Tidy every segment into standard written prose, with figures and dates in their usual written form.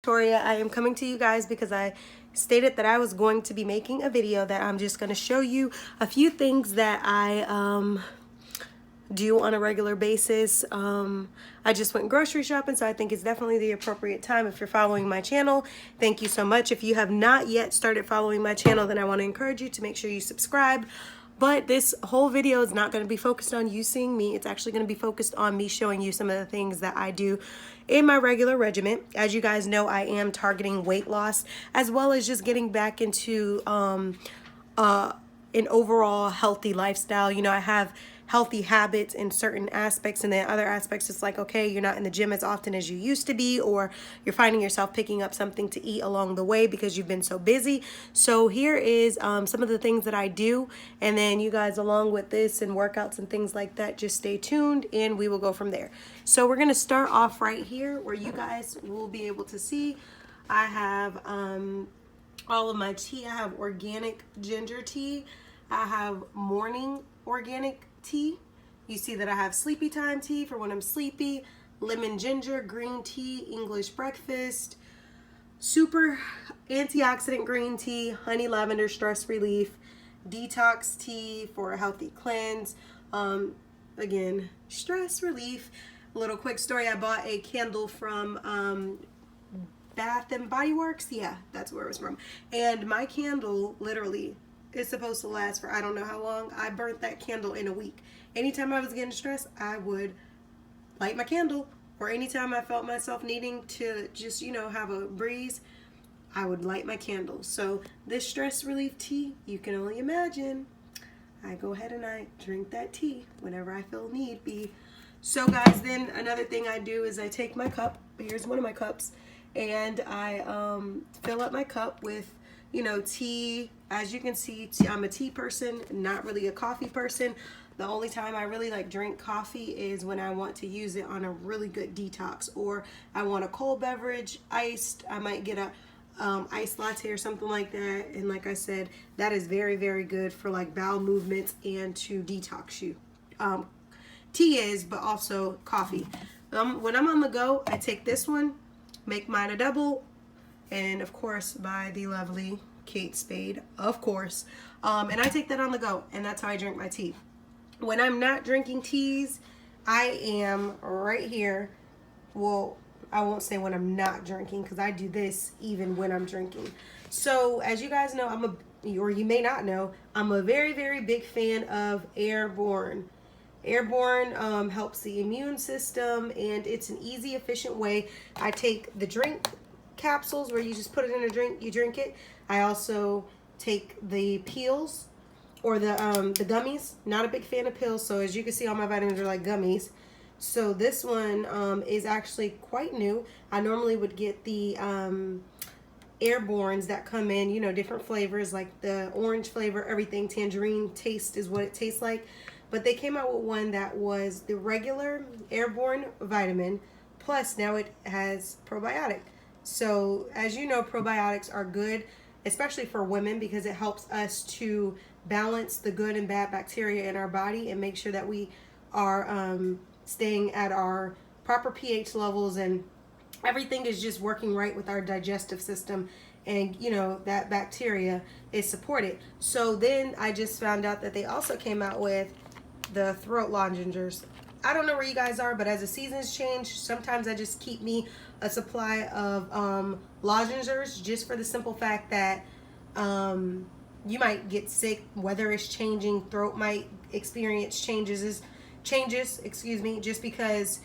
Victoria. I am coming to you guys because I stated that I was going to be making a video that I'm just going to show you a few things that I do on a regular basis. I just went grocery shopping, so I think it's definitely the appropriate time. If you're following my channel, thank you so much. If you have not yet started following my channel, then I want to encourage you to make sure you subscribe. But this whole video is not going to be focused on you seeing me. It's actually going to be focused on me showing you some of the things that I do in my regular regimen. As you guys know, I am targeting weight loss as well as just getting back into an overall healthy lifestyle. You know, I have healthy habits in certain aspects, and then other aspects it's like, okay, you're not in the gym as often as you used to be, or you're finding yourself picking up something to eat along the way because you've been so busy. So here is some of the things that I do, and then you guys, along with this and workouts and things like that, just stay tuned and we will go from there. So we're gonna start off right here where you guys will be able to see I have all of my tea. I have organic ginger tea. I have morning organic tea. You see that I have sleepy time tea for when I'm sleepy, lemon ginger, green tea, English breakfast, super antioxidant green tea, honey lavender stress relief, detox tea for a healthy cleanse. Again, stress relief. A little quick story, I bought a candle from Bath and Body Works. Yeah, that's where it was from. And my candle literally is supposed to last for I don't know how long. I burnt that candle in a week. Anytime I was getting stressed, I would light my candle, or anytime I felt myself needing to just, you know, have a breeze, I would light my candle. So this stress relief tea, you can only imagine. I go ahead and I drink that tea whenever I feel need be. So guys, then another thing I do is I take my cup. Here's one of my cups. And I fill up my cup with, you know, tea. As you can see, I'm a tea person, not really a coffee person. The only time I really like drink coffee is when I want to use it on a really good detox, or I want a cold beverage, iced. I might get a iced latte or something like that. And like I said, that is very, very good for like bowel movements and to detox you. Tea is, but also coffee. When I'm on the go, I take this one, make mine a double, and of course by the lovely Kate Spade, of course. And I take that on the go, and that's how I drink my tea. When I'm not drinking teas, I am right here. Well, I won't say when I'm not drinking, because I do this even when I'm drinking. So as you guys know, or you may not know, I'm a very, very big fan of Airborne. Airborne helps the immune system, and it's an easy, efficient way. I take the drink capsules where you just put it in a drink, you drink it. I also take the peels, or the gummies. Not a big fan of pills, so as you can see, all my vitamins are like gummies. So this one is actually quite new. I normally would get the Airbornes that come in, you know, different flavors, like the orange flavor, everything, tangerine taste is what it tastes like. But they came out with one that was the regular Airborne vitamin, plus now it has probiotic. So as you know, probiotics are good, especially for women, because it helps us to balance the good and bad bacteria in our body and make sure that we are staying at our proper pH levels, and everything is just working right with our digestive system, and you know that bacteria is supported. So then I just found out that they also came out with the throat lozenges. I don't know where you guys are, but as the seasons change, sometimes I just keep me a supply of lozenges, just for the simple fact that you might get sick, weather is changing, throat might experience changes, just because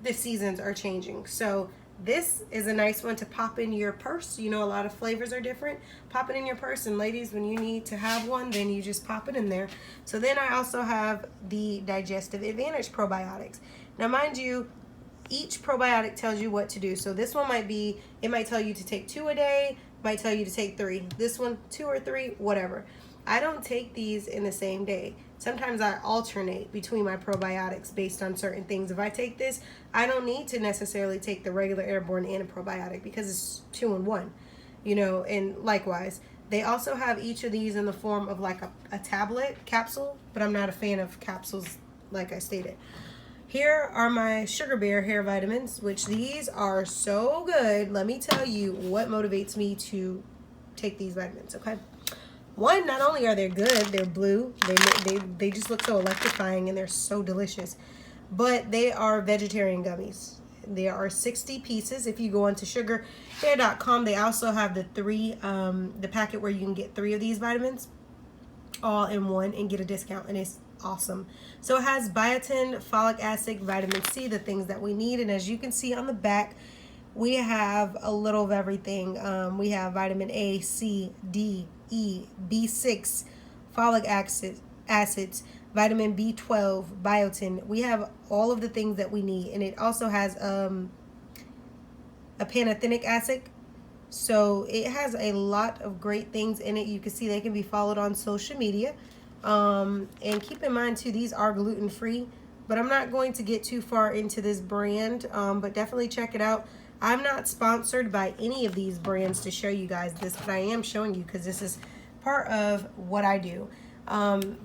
the seasons are changing. So this is a nice one to pop in your purse. You know, a lot of flavors are different. Pop it in your purse, and ladies, when you need to have one, then you just pop it in there. So then I also have the Digestive Advantage probiotics. Now mind you, each probiotic tells you what to do. So this one it might tell you to take 2 a day, might tell you to take 3. This one, 2 or 3, whatever. I don't take these in the same day. Sometimes I alternate between my probiotics based on certain things. If I take this, I don't need to necessarily take the regular Airborne and a probiotic, because it's 2 in 1, you know. And likewise, they also have each of these in the form of like a tablet capsule, but I'm not a fan of capsules, like I stated. Here are my Sugar Bear hair vitamins, which these are so good. Let me tell you what motivates me to take these vitamins, okay? One, not only are they good, they're blue. They just look so electrifying and they're so delicious. But they are vegetarian gummies. There are 60 pieces. If you go onto sugarbear.com, they also have the packet where you can get 3 of these vitamins all in one and get a discount, and it's awesome. So it has biotin, folic acid, vitamin C, the things that we need. And as you can see on the back, we have a little of everything. We have vitamin A, C, D, E, B6, folic acids, vitamin B12, biotin. We have all of the things that we need. And it also has a pantothenic acid. So it has a lot of great things in it. You can see they can be followed on social media. And keep in mind too, these are gluten-free, but I'm not going to get too far into this brand, but definitely check it out. I'm not sponsored by any of these brands to show you guys this, but I am showing you because this is part of what I do.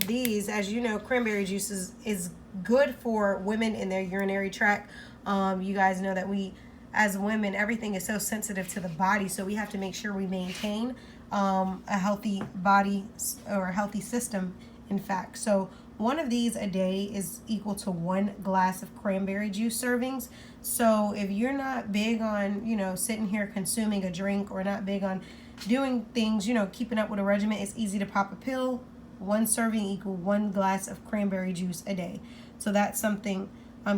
These, as you know, cranberry juice is good for women in their urinary tract. You guys know that we, as women, everything is so sensitive to the body, so we have to make sure we maintain a healthy body or a healthy system, in fact. So one of these a day is equal to 1 glass of cranberry juice servings. So if you're not big on, you know, sitting here consuming a drink, or not big on doing things, you know, keeping up with a regimen, it's easy to pop a pill. 1 serving equal 1 glass of cranberry juice a day. So that's something.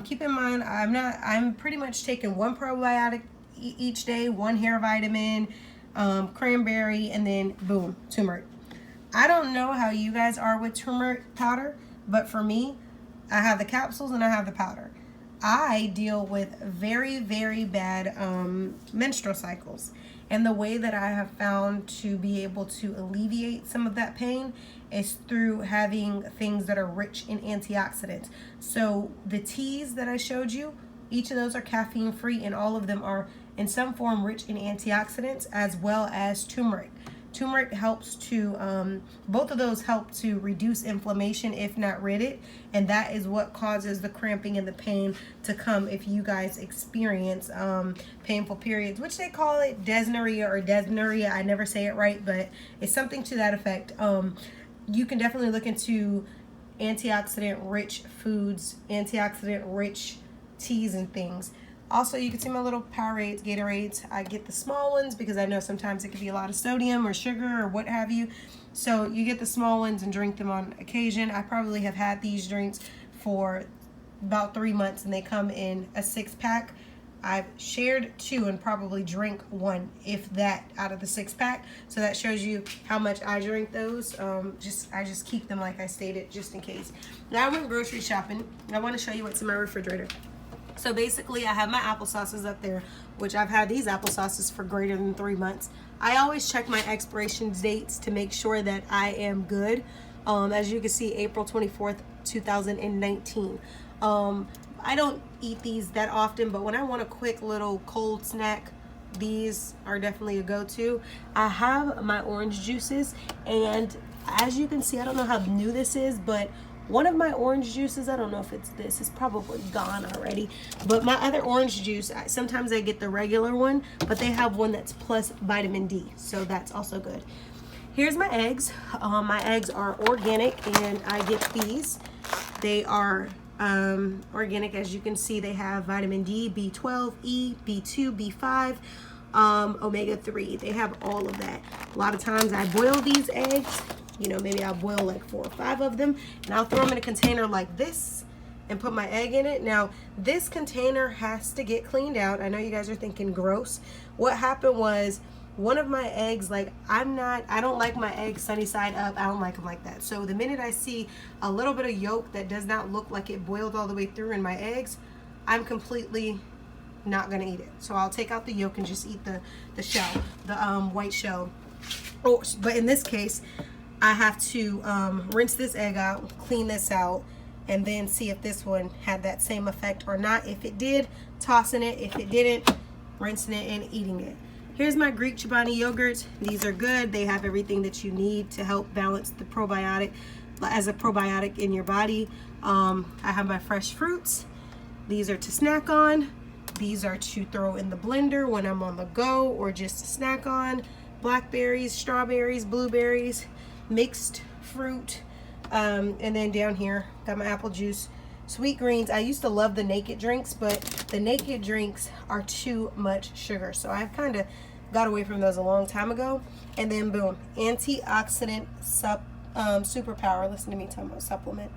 Keep in mind, I'm pretty much taking 1 probiotic each day, 1 hair vitamin, cranberry, and then boom, turmeric. I don't know how you guys are with turmeric powder, but for me, I have the capsules and I have the powder. I deal with very, very bad menstrual cycles. And the way that I have found to be able to alleviate some of that pain is through having things that are rich in antioxidants. So the teas that I showed you, each of those are caffeine free, and all of them are in some form rich in antioxidants, as well as turmeric. Turmeric helps to, both of those help to reduce inflammation, if not rid it, and that is what causes the cramping and the pain to come if you guys experience painful periods, which they call it dysmenorrhea or dysmenorrhea. I never say it right, but it's something to that effect. You can definitely look into antioxidant rich foods, antioxidant rich teas and things. Also, you can see my little Powerades, Gatorades. I get the small ones because I know sometimes it could be a lot of sodium or sugar or what have you. So you get the small ones and drink them on occasion. I probably have had these drinks for about 3 months, and they come in a 6-pack. I've shared 2 and probably drink 1, if that, out of the 6-pack. So that shows you how much I drink those. I just keep them like I stated, just in case. Now I went grocery shopping. I want to show you what's in my refrigerator. So basically, I have my applesauces up there, which I've had these applesauces for greater than 3 months. I always check my expiration dates to make sure that I am good. As you can see, April 24th, 2019. I don't eat these that often, but when I want a quick little cold snack, these are definitely a go-to. I have my orange juices, and as you can see, I don't know how new this is, but one of my orange juices, I don't know if it's this, it's probably gone already, but my other orange juice, sometimes I get the regular one, but they have one that's plus vitamin D, so that's also good. Here's my eggs. My eggs are organic, and I get these. They are organic. As you can see, they have vitamin D, B12, E, B2, B5, omega-3. They have all of that. A lot of times I boil these eggs. You know, maybe I'll boil like 4 or 5 of them, and I'll throw them in a container like this and put my egg in it. Now, this container has to get cleaned out. I know you guys are thinking gross. What happened was, one of my eggs, like, I don't like my eggs sunny side up. I don't like them like that. So the minute I see a little bit of yolk that does not look like it boiled all the way through in my eggs, I'm completely not gonna eat it. So I'll take out the yolk and just eat the shell, the white shell. Oh, but in this case, I have to rinse this egg out, clean this out, and then see if this one had that same effect or not. If it did, tossing it. If it didn't, rinsing it and eating it. Here's my Greek Chobani yogurts. These are good. They have everything that you need to help balance the probiotic, as a probiotic in your body. I have my fresh fruits. These are to snack on. These are to throw in the blender when I'm on the go or just to snack on. Blackberries, strawberries, blueberries, mixed fruit. And then down here, got my apple juice. Sweet greens. I used to love the naked drinks, but the naked drinks are too much sugar. So I've kind of got away from those a long time ago. And then boom, antioxidant superpower. Listen to me talking about supplement.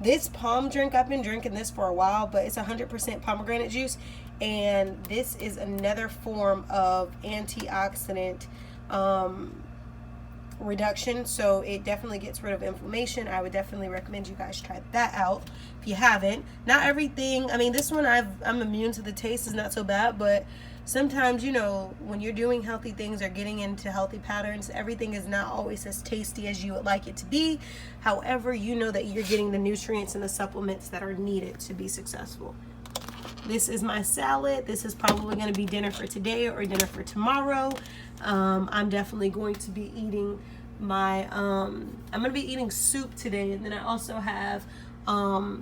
This palm drink, I've been drinking this for a while, but it's 100% pomegranate juice. And this is another form of antioxidant reduction, so it definitely gets rid of inflammation. I would definitely recommend you guys try that out if you haven't. Not everything, I mean, this one I'm immune to the taste, is not so bad, but sometimes, you know, when you're doing healthy things or getting into healthy patterns, everything is not always as tasty as you would like it to be. However, you know that you're getting the nutrients and the supplements that are needed to be successful. This is my salad. This is probably going to be dinner for today or dinner for tomorrow. I'm definitely going to be eating my, I'm going to be eating soup today. And then I also have a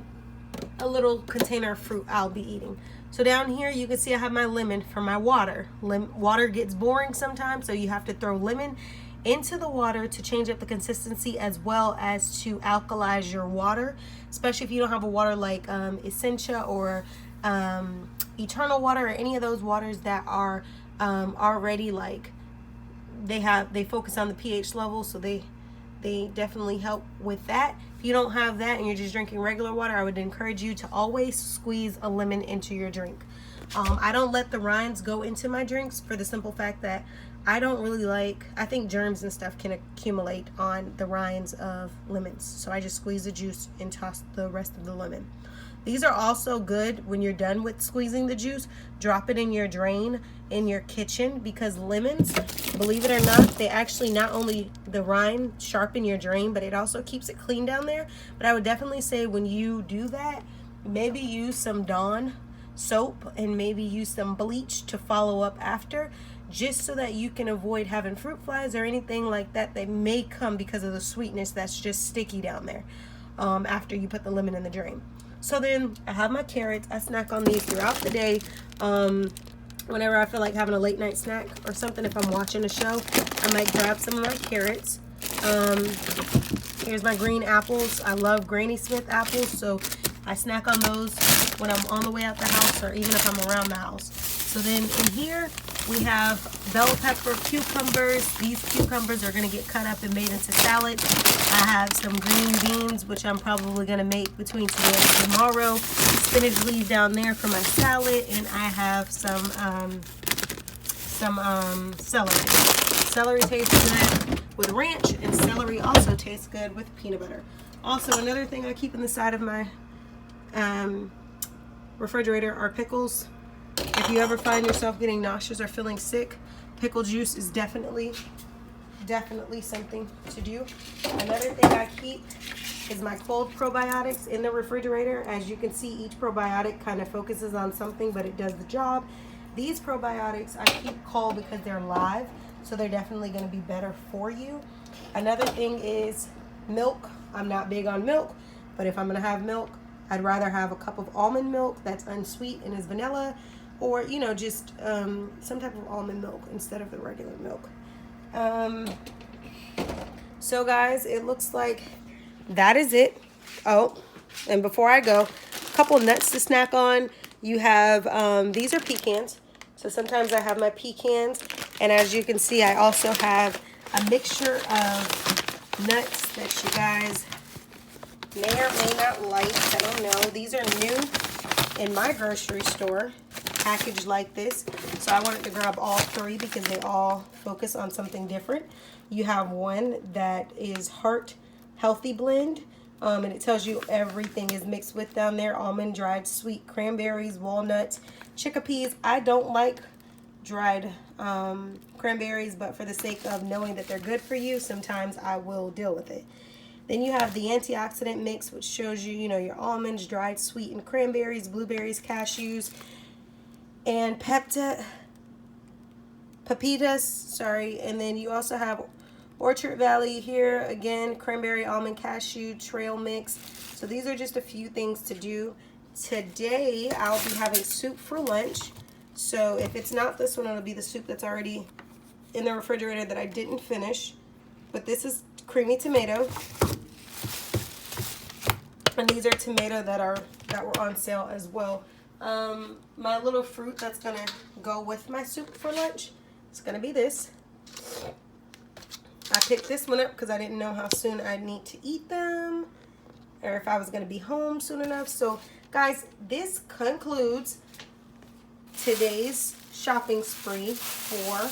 little container of fruit I'll be eating. So down here, you can see I have my lemon for my water. Water gets boring sometimes, so you have to throw lemon into the water to change up the consistency as well as to alkalize your water, especially if you don't have a water like Essentia or Eternal water or any of those waters that are already like they focus on the pH level, so they definitely help with that. If you don't have that and you're just drinking regular water, I would encourage you to always squeeze a lemon into your drink. I don't let the rinds go into my drinks for the simple fact that I don't really like, I think germs and stuff can accumulate on the rinds of lemons, so I just squeeze the juice and toss the rest of the lemon. These are also good when you're done with squeezing the juice. Drop it in your drain in your kitchen, because lemons, believe it or not, they actually not only the rind sharpen your drain, but it also keeps it clean down there. But I would definitely say when you do that, maybe use some Dawn soap and maybe use some bleach to follow up after, just so that you can avoid having fruit flies or anything like that that may come because of the sweetness that's just sticky down there after you put the lemon in the drain. So then I have my carrots. I snack on these throughout the day. Whenever I feel like having a late night snack or something, if I'm watching a show, I might grab some of my carrots. Here's my green apples. I love Granny Smith apples, so I snack on those when I'm on the way out the house or even if I'm around the house. So then in here we have bell pepper cucumbers. These cucumbers are going to get cut up and made into salad. I have some green beans, which I'm probably going to make between today and tomorrow. Spinach leaves down there for my salad, and I have some celery. Celery tastes good with ranch, and celery also tastes good with peanut butter. Also, another thing I keep in the side of my refrigerator are pickles. If you ever find yourself getting nauseous or feeling sick, pickle juice is definitely something to do. Another thing I keep is my cold probiotics in the refrigerator. As you can see, each probiotic kind of focuses on something, but it does the job. These probiotics I keep cold because they're live, so they're definitely going to be better for you. Another thing is milk. I'm not big on milk, but if I'm going to have milk, I'd rather have a cup of almond milk that's unsweet and is vanilla, or, you know, just some type of almond milk instead of the regular milk. So guys, it looks like that is it. Oh, and before I go, a couple nuts to snack on. You have, these are pecans. So sometimes I have my pecans. And as you can see, I also have a mixture of nuts that you guys may or may not like. I don't know. These are new in my grocery store, packaged like this. So I wanted to grab all three because they all focus on something different. You have one that is Heart Healthy Blend, and it tells you everything is mixed with down there. Almond, dried sweet cranberries, walnuts, chickpeas. I don't like dried cranberries, but for the sake of knowing that they're good for you, sometimes I will deal with it. Then you have the antioxidant mix, which shows you, you know, your almonds, dried sweetened cranberries, blueberries, cashews, and pepitas, sorry. And then you also have Orchard Valley here, again, cranberry, almond, cashew, trail mix. So these are just a few things to do Today, I'll be having soup for lunch. So if it's not this one, it'll be the soup that's already in the refrigerator that I didn't finish. But this is creamy tomato. And these are tomato that were on sale as well. My little fruit that's gonna go with my soup for lunch is gonna be this. I picked this one up because I didn't know how soon I'd need to eat them, or if I was gonna be home soon enough. So guys, this concludes today's shopping spree for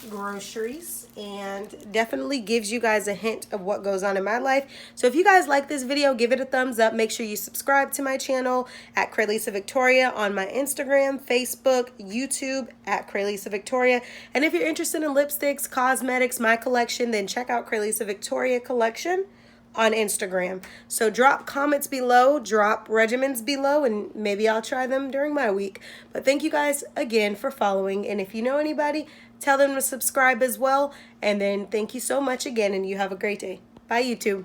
groceries, and definitely gives you guys a hint of what goes on in my life. So if you guys like this video, give it a thumbs up. Make sure you subscribe to my channel at Kraylisa Victoria on my Instagram, Facebook, YouTube at Kraylisa Victoria. And if you're interested in lipsticks, cosmetics, my collection, then check out Kraylisa Victoria collection on Instagram. So drop comments below, drop regimens below, and maybe I'll try them during my week. But thank you guys again for following, and if you know anybody, tell them to subscribe as well. And then thank you so much again, and you have a great day. Bye, YouTube.